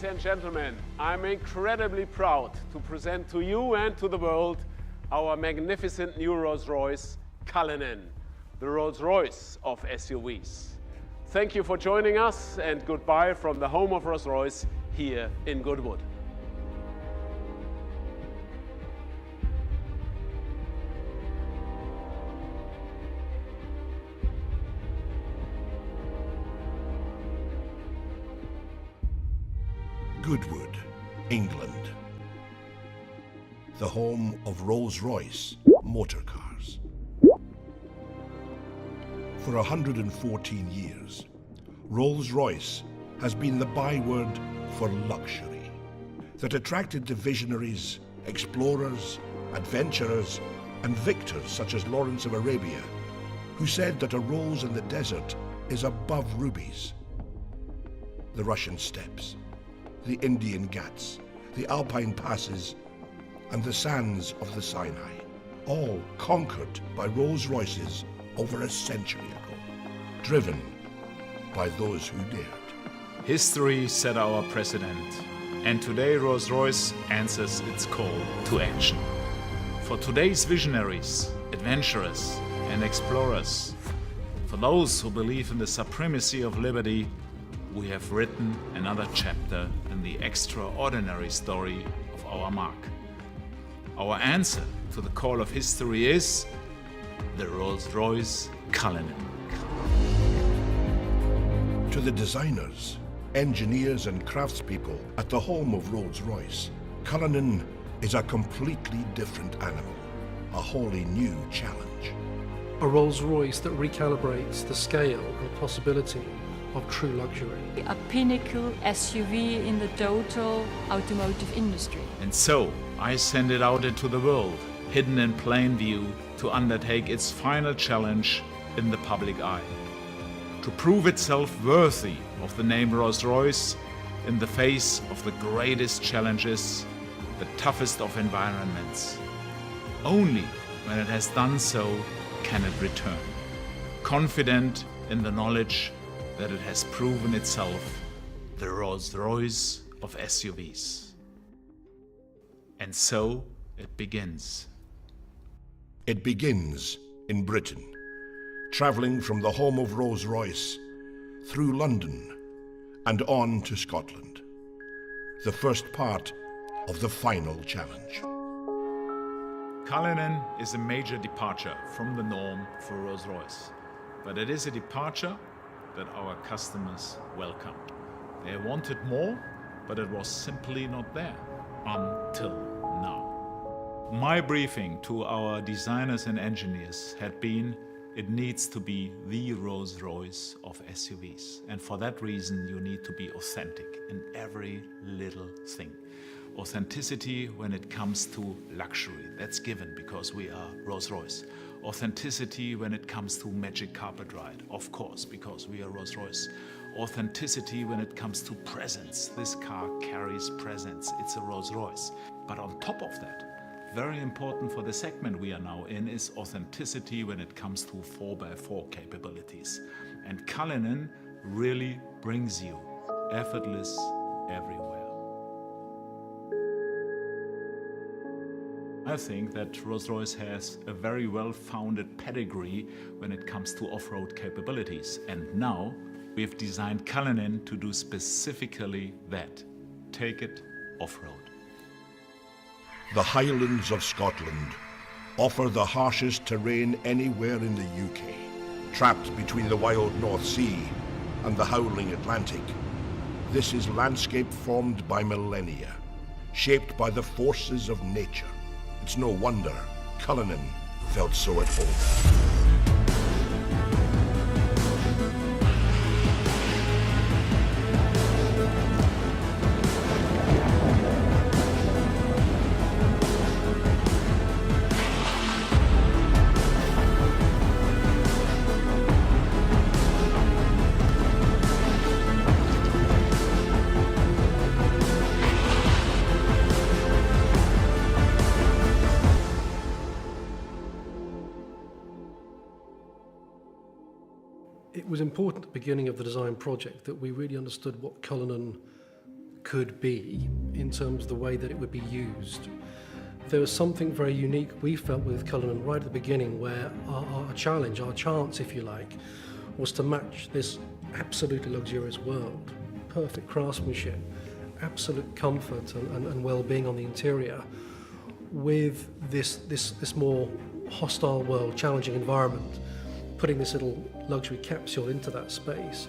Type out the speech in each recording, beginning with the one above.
Ladies and gentlemen, I'm incredibly proud to present to you and to the world our magnificent new Rolls Royce Cullinan, the Rolls Royce of SUVs. Thank you for joining us, and goodbye from the home of Rolls Royce here in Goodwood. Goodwood, England, the home of Rolls Royce motor cars. For 114 years, Rolls Royce has been the byword for luxury that attracted the visionaries, explorers, adventurers, and victors such as Lawrence of Arabia, who said that a rose in the desert is above rubies. The Russian steppes, the Indian Ghats, the Alpine passes, and the sands of the Sinai, all conquered by Rolls Royces over a century ago, driven by those who dared. History set our precedent, and today Rolls Royce answers its call to action. For today's visionaries, adventurers, and explorers, for those who believe in the supremacy of liberty, we have written another chapter in the extraordinary story of our mark. Our answer to the call of history is the Rolls Royce Cullinan. To the designers, engineers and craftspeople at the home of Rolls Royce, Cullinan is a completely different animal, a wholly new challenge. A Rolls Royce that recalibrates the scale and possibility of true luxury. A pinnacle SUV in the total automotive industry. And so, I send it out into the world, hidden in plain view, to undertake its final challenge in the public eye. To prove itself worthy of the name Rolls Royce in the face of the greatest challenges, the toughest of environments. Only when it has done so can it return. confident in the knowledge that it has proven itself the Rolls Royce of SUVs. And so it begins. It begins in Britain, travelling from the home of Rolls Royce through London and on to Scotland, the first part of the final challenge. Cullinan is a major departure from the norm for Rolls Royce, but it is a departure that our customers welcome. They wanted more, but it was simply not there until now. My briefing to our designers and engineers had been, it needs to be the Rolls Royce of SUVs. And for that reason, you need to be authentic in every little thing. Authenticity when it comes to luxury, that's given because we are Rolls Royce. Authenticity when it comes to magic carpet ride, of course, because we are Rolls Royce. Authenticity when it comes to presence. This car carries presence, it's a Rolls Royce. But on top of that, very important for the segment we are now in is authenticity when it comes to 4x4 capabilities. And Cullinan really brings you effortless everywhere. I think that Rolls-Royce has a very well-founded pedigree when it comes to off-road capabilities. And now we've designed Cullinan to do specifically that. Take it off-road. The Highlands of Scotland offer the harshest terrain anywhere in the UK. Trapped between the wild North Sea and the howling Atlantic, this is landscape formed by millennia, shaped by the forces of nature. It's no wonder Cullinan felt so at home. It was important at the beginning of the design project that we really understood what Cullinan could be in terms of the way that it would be used. There was something very unique we felt with Cullinan right at the beginning, where our challenge, our chance if you like, was to match this absolutely luxurious world, perfect craftsmanship, absolute comfort and well-being on the interior, with this more hostile world, challenging environment, putting this little luxury capsule into that space.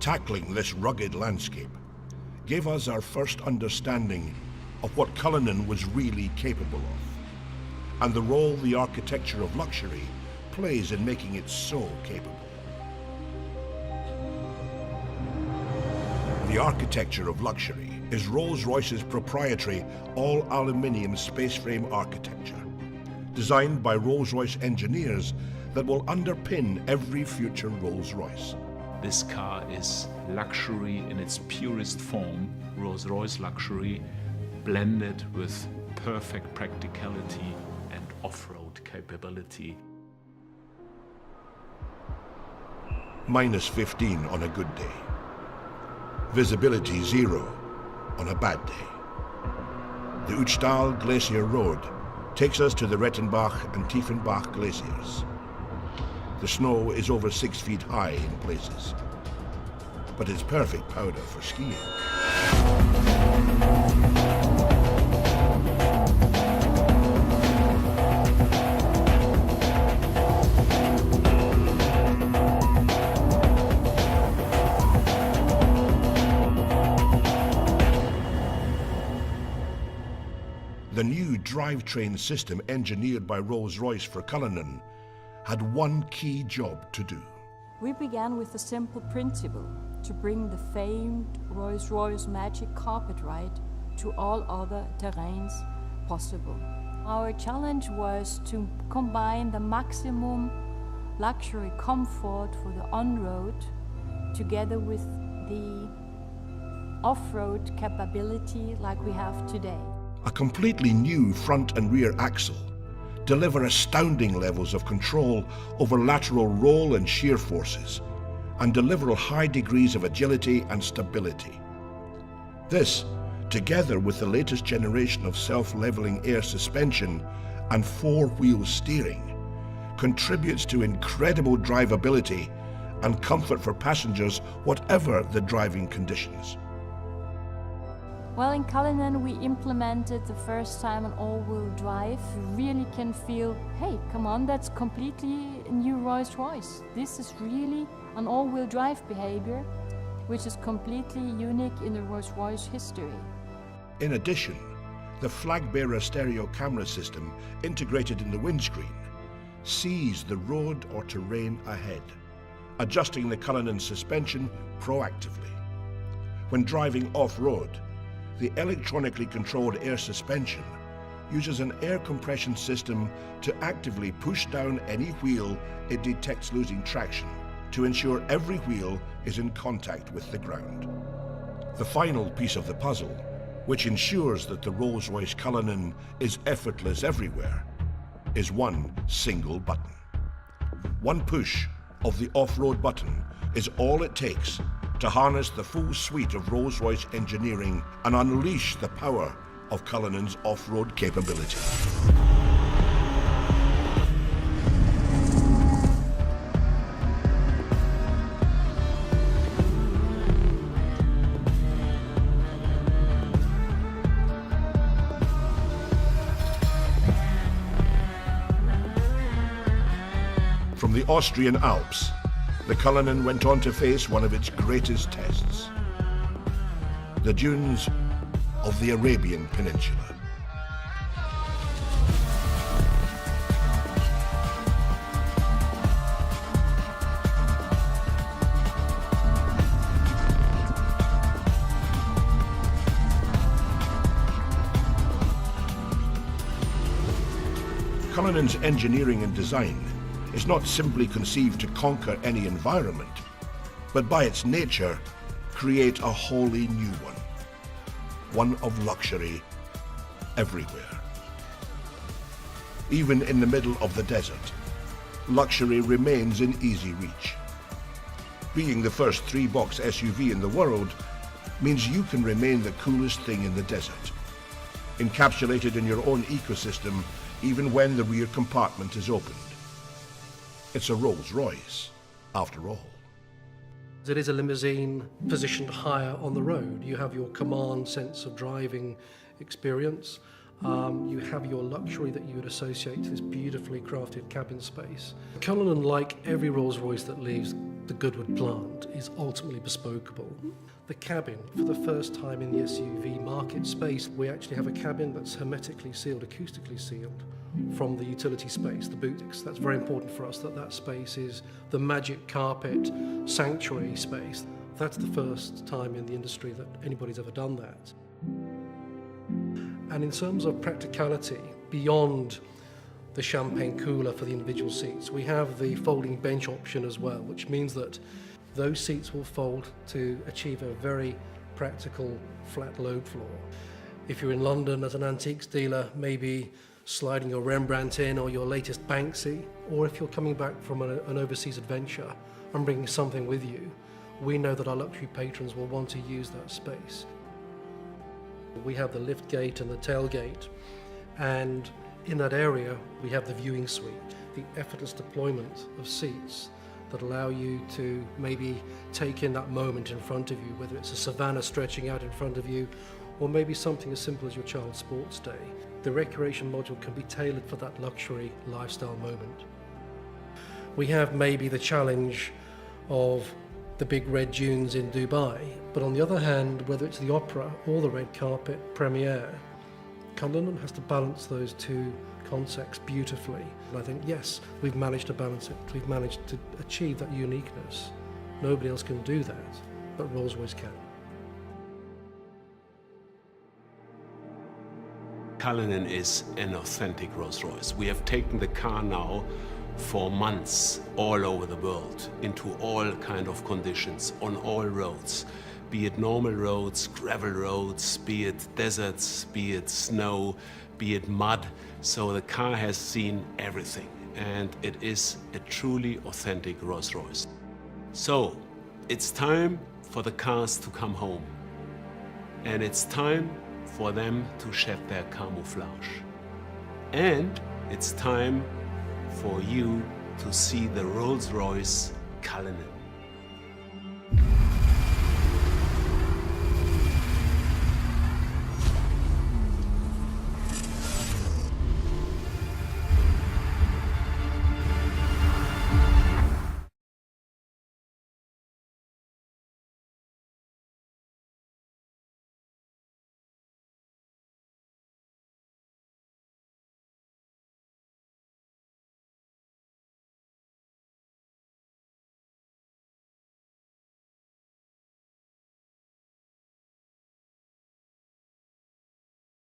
Tackling this rugged landscape gave us our first understanding of what Cullinan was really capable of, and the role the architecture of luxury plays in making it so capable. The architecture of luxury is Rolls-Royce's proprietary all-aluminium space frame architecture, designed by Rolls-Royce engineers that will underpin every future Rolls-Royce. This car is luxury in its purest form, Rolls-Royce luxury, blended with perfect practicality and off-road capability. Minus 15 on a good day. Visibility 0 on a bad day. The Uchtal Glacier Road takes us to the Rettenbach and Tiefenbach glaciers. The snow is over 6 feet high in places, but it's perfect powder for skiing. The new drivetrain system engineered by Rolls-Royce for Cullinan had one key job to do. We began with a simple principle: to bring the famed Rolls-Royce magic carpet ride to all other terrains possible. Our challenge was to combine the maximum luxury comfort for the on-road together with the off-road capability like we have today. A completely new front and rear axle, deliver astounding levels of control over lateral roll and shear forces, and deliver high degrees of agility and stability. This, together with the latest generation of self-leveling air suspension and four-wheel steering, contributes to incredible drivability and comfort for passengers, whatever the driving conditions. Well, in Cullinan we implemented the first time an all-wheel drive. You really can feel, hey, come on, that's completely a new Rolls Royce. This is really an all-wheel drive behavior, which is completely unique in the Rolls Royce history. In addition, the flag-bearer stereo camera system integrated in the windscreen sees the road or terrain ahead, adjusting the Cullinan suspension proactively. When driving off-road, the electronically controlled air suspension uses an air compression system to actively push down any wheel it detects losing traction to ensure every wheel is in contact with the ground. The final piece of the puzzle, which ensures that the Rolls Royce Cullinan is effortless everywhere, is one single button. One push of the off-road button is all it takes to harness the full suite of Rolls Royce engineering and unleash the power of Cullinan's off-road capability. From the Austrian Alps, the Cullinan went on to face one of its greatest tests, the dunes of the Arabian Peninsula. Cullinan's engineering and design is not simply conceived to conquer any environment, but by its nature, create a wholly new one of luxury everywhere. Even in the middle of the desert, luxury remains in easy reach. Being the first three-box SUV in the world means you can remain the coolest thing in the desert, encapsulated in your own ecosystem even when the rear compartment is opened. It's a Rolls Royce, after all. It is a limousine positioned higher on the road. You have your command sense of driving experience. You have your luxury that you would associate to this beautifully crafted cabin space. Cullinan, like every Rolls Royce that leaves the Goodwood plant, is ultimately bespokeable. The cabin, for the first time in the SUV market space, we actually have a cabin that's hermetically sealed, acoustically sealed from the utility space, the boot. That's very important for us, that space is the magic carpet sanctuary space. That's the first time in the industry that anybody's ever done that. And in terms of practicality, beyond the champagne cooler for the individual seats, we have the folding bench option as well, which means that those seats will fold to achieve a very practical flat load floor. If you're in London as an antiques dealer, maybe sliding your Rembrandt in or your latest Banksy, or if you're coming back from an overseas adventure and bringing something with you, we know that our luxury patrons will want to use that space. We have the lift gate and the tailgate, and in that area we have the viewing suite, the effortless deployment of seats that allow you to maybe take in that moment in front of you, whether it's a savannah stretching out in front of you, or maybe something as simple as your child's sports day. The recreation module can be tailored for that luxury lifestyle moment. We have maybe the challenge of the big red dunes in Dubai, but on the other hand, whether it's the opera or the red carpet premiere, Cullinan has to balance those two concepts beautifully. And I think, yes, we've managed to balance it. We've managed to achieve that uniqueness. Nobody else can do that, but Rolls Royce can. Cullinan is an authentic Rolls Royce. We have taken the car now for months all over the world, into all kind of conditions, on all roads, be it normal roads, gravel roads, be it deserts, be it snow, be it mud, so the car has seen everything, and it is a truly authentic Rolls Royce. So, it's time for the cars to come home, and it's time for them to shed their camouflage. And it's time for you to see the Rolls Royce Cullinan.